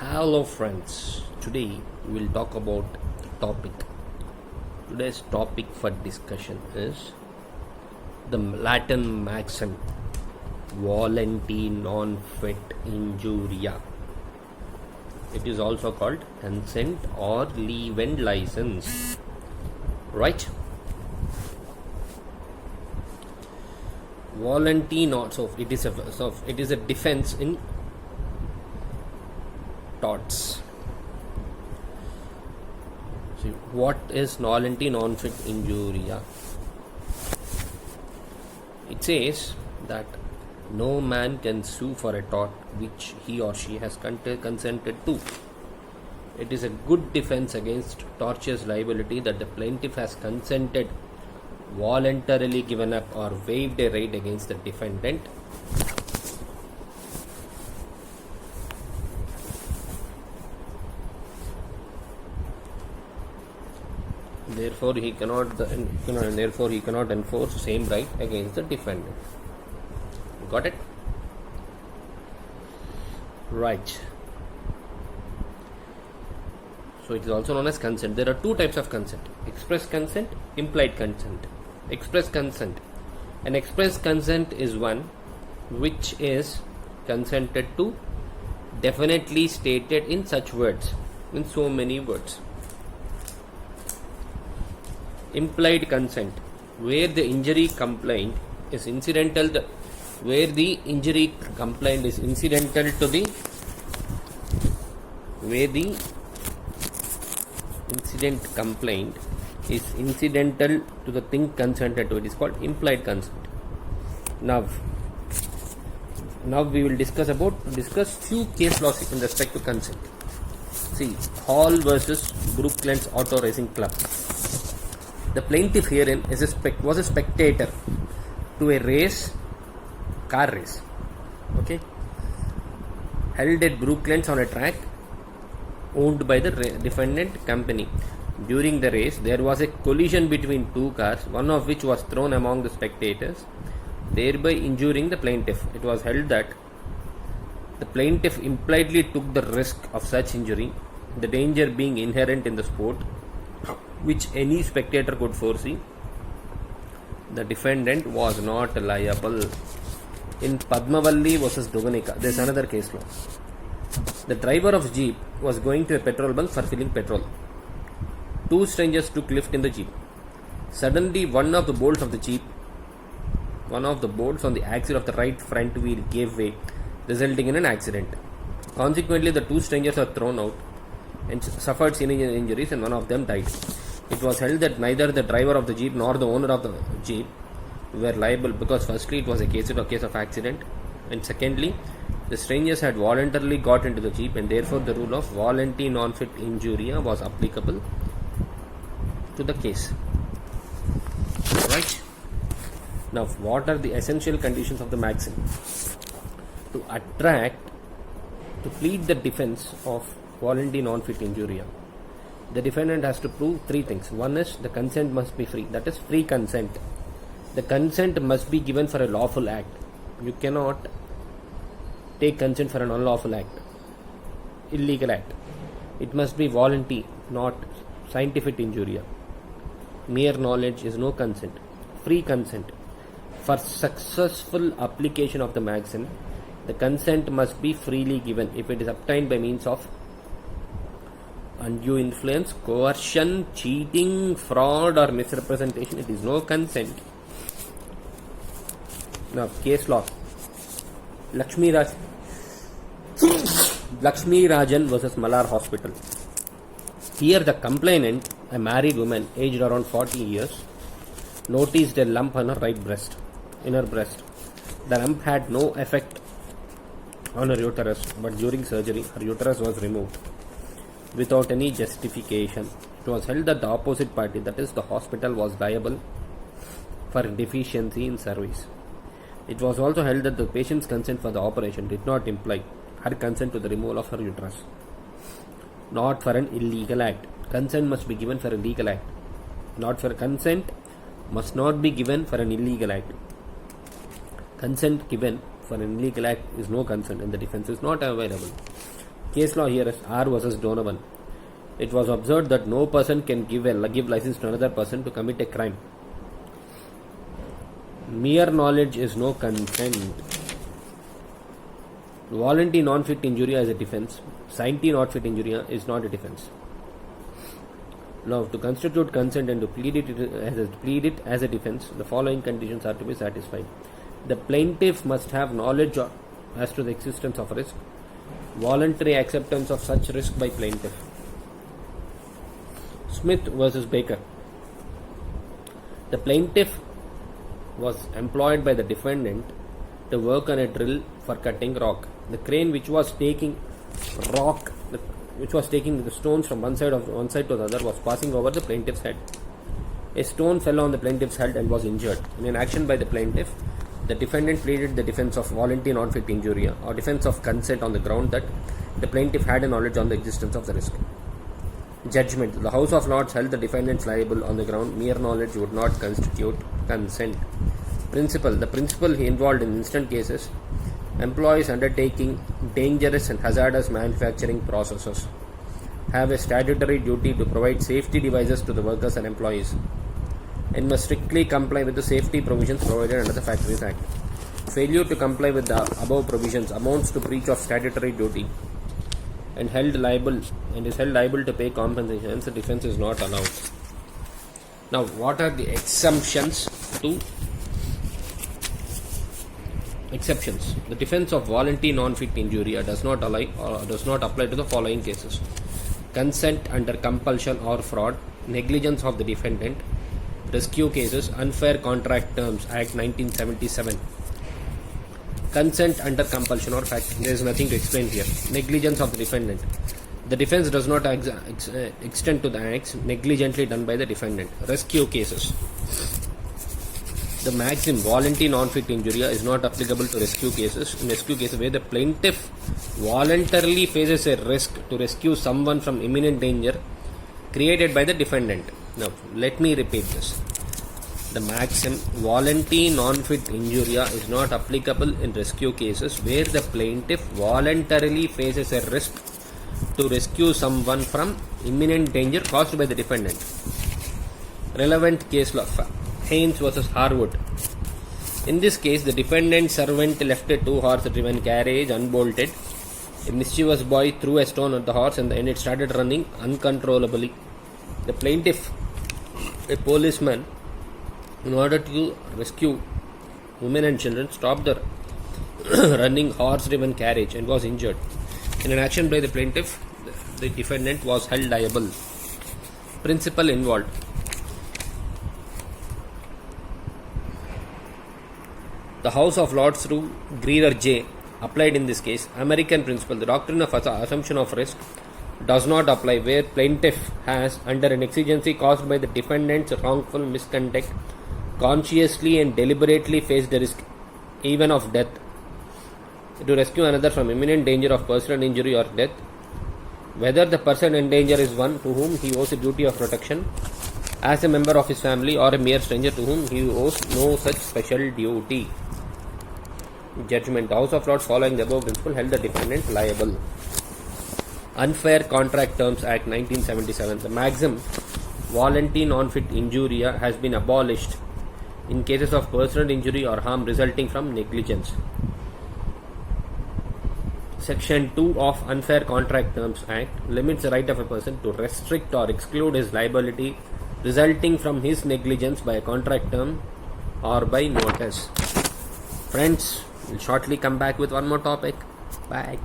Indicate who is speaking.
Speaker 1: Hello friends, today we will talk about the topic. Today's topic for discussion is the Latin maxim volenti non fit injuria. It is also called consent or leave and license. Right? Volenti non it is a defense in torts. See, what is volenti non fit injuria? It says that no man can sue for a tort which he or she has consented to. It is a good defense against tortious liability that the plaintiff has consented, voluntarily given up, or waived a right against the defendant. Therefore, he cannot enforce same right against the defendant. Got it? Right. So it is also known as consent. There are two types of consent: express consent, implied consent. Express consent. An express consent is one which is consented to, definitely stated in such words, in so many words. Implied consent, where the injury complaint is incidental to the thing consented to, it is called implied consent. Now we will discuss few case laws in respect to consent. See, Hall versus Brooklands Auto Racing Club. The plaintiff herein was a spectator to a car race, okay, held at Brooklands on a track owned by the defendant company. During the race, there was a collision between two cars, one of which was thrown among the spectators, thereby injuring the plaintiff. It was held that the plaintiff impliedly took the risk of such injury, the danger being inherent in the sport, which any spectator could foresee. The defendant was not liable. In Padmavalli versus Doganika, there is another case law. The driver of jeep was going to a petrol bunk for filling petrol. Two strangers took lift in the jeep. Suddenly, one of the bolts on the axle of the right front wheel gave way, resulting in an accident. Consequently, the two strangers were thrown out and suffered serious injuries, and one of them died. It was held that neither the driver of the jeep nor the owner of the jeep were liable because firstly it was a case of accident, and secondly the strangers had voluntarily got into the jeep, and therefore the rule of volenti non fit injuria was applicable to the case. Right? Now, what are the essential conditions of the maxim? To plead the defense of volenti non fit injuria, the defendant has to prove three things. One is the consent must be free, that is free consent. The consent must be given for a lawful act. You cannot take consent for an unlawful act, illegal act. It must be volenti, not scientific injuria. Mere knowledge is no consent. Free consent. For successful application of the maxim, the consent must be freely given. If it is obtained by means of undue influence, coercion, cheating, fraud, or misrepresentation, it is no consent. Now, case law. Lakshmi Rajan versus Malar Hospital. Here, the complainant, a married woman aged around 40 years, noticed a lump on her inner breast. The lump had no effect on her uterus, but during surgery, her uterus was removed without any justification. It was held that the opposite party, that is the hospital, was liable for deficiency in service. It was also held that the patient's consent for the operation did not imply her consent to the removal of her uterus, not for an illegal act. Consent must be given for a legal act, not for consent must not be given for an illegal act. Consent given for an illegal act is no consent and the defense is not available. case law here is R versus Donovan. It was observed that no person can give license to another person to commit a crime. Mere knowledge is no consent. Voluntary non-fit injuria is a defense. Scientific non-fit injuria is not a defense. Now, to constitute consent and to plead it as a defense, the following conditions are to be satisfied. The plaintiff must have knowledge as to the existence of risk. Voluntary acceptance of such risk by plaintiff. Smith versus Baker. The plaintiff was employed by the defendant to work on a drill for cutting rock. The crane which was taking the stones from one side to the other was passing over the plaintiff's head. A stone fell on the plaintiff's head and was injured. In an action by the plaintiff, the defendant pleaded the defense of voluntary non-fit injuria or defense of consent on the ground that the plaintiff had a knowledge on the existence of the risk. Judgment. The House of Lords held the defendants liable on the ground mere knowledge would not constitute consent. Principle. The principle involved in instant cases employees undertaking dangerous and hazardous manufacturing processes have a statutory duty to provide safety devices to the workers and employees and must strictly comply with the safety provisions provided under the Factories Act. Failure to comply with the above provisions amounts to breach of statutory duty and is held liable to pay compensation, hence the defense is not allowed. Now, what are the exceptions? The defense of voluntary non-fit injuria does not apply to the following cases: consent under compulsion or fraud, negligence of the defendant, rescue cases, Unfair Contract Terms Act 1977. Consent under compulsion or fact, there is nothing to explain here. Negligence of the defendant. The defense does not extend to the acts negligently done by the defendant. Rescue cases. The maxim voluntary non-fit injuria is not applicable to rescue cases. In rescue cases where the plaintiff voluntarily faces a risk to rescue someone from imminent danger created by the defendant. Now, let me repeat this. The maxim voluntary non-fit injuria is not applicable in rescue cases where the plaintiff voluntarily faces a risk to rescue someone from imminent danger caused by the defendant. Relevant case law: Haynes versus Harwood. In this case, the defendant's servant left a 2-horse-driven carriage unbolted. A mischievous boy threw a stone at the horse and it started running uncontrollably. The plaintiff, a policeman, in order to rescue women and children, stopped the running horse-driven carriage and was injured. In an action by the plaintiff, the defendant was held liable. Principle involved. The House of Lords through Greer J. applied in this case. American principle. The doctrine of assumption of risk does not apply where plaintiff has, under an exigency caused by the defendant's wrongful misconduct, consciously and deliberately faced the risk, even of death, to rescue another from imminent danger of personal injury or death, whether the person in danger is one to whom he owes a duty of protection as a member of his family or a mere stranger to whom he owes no such special duty. Judgment. The House of Lords, following the above principle, held the defendant liable. Unfair Contract Terms Act 1977. The maxim voluntary non-fit injuria has been abolished in cases of personal injury or harm resulting from negligence. Section 2 of Unfair Contract Terms Act limits the right of a person to restrict or exclude his liability resulting from his negligence by a contract term or by notice. Friends, we'll shortly come back with one more topic. Bye.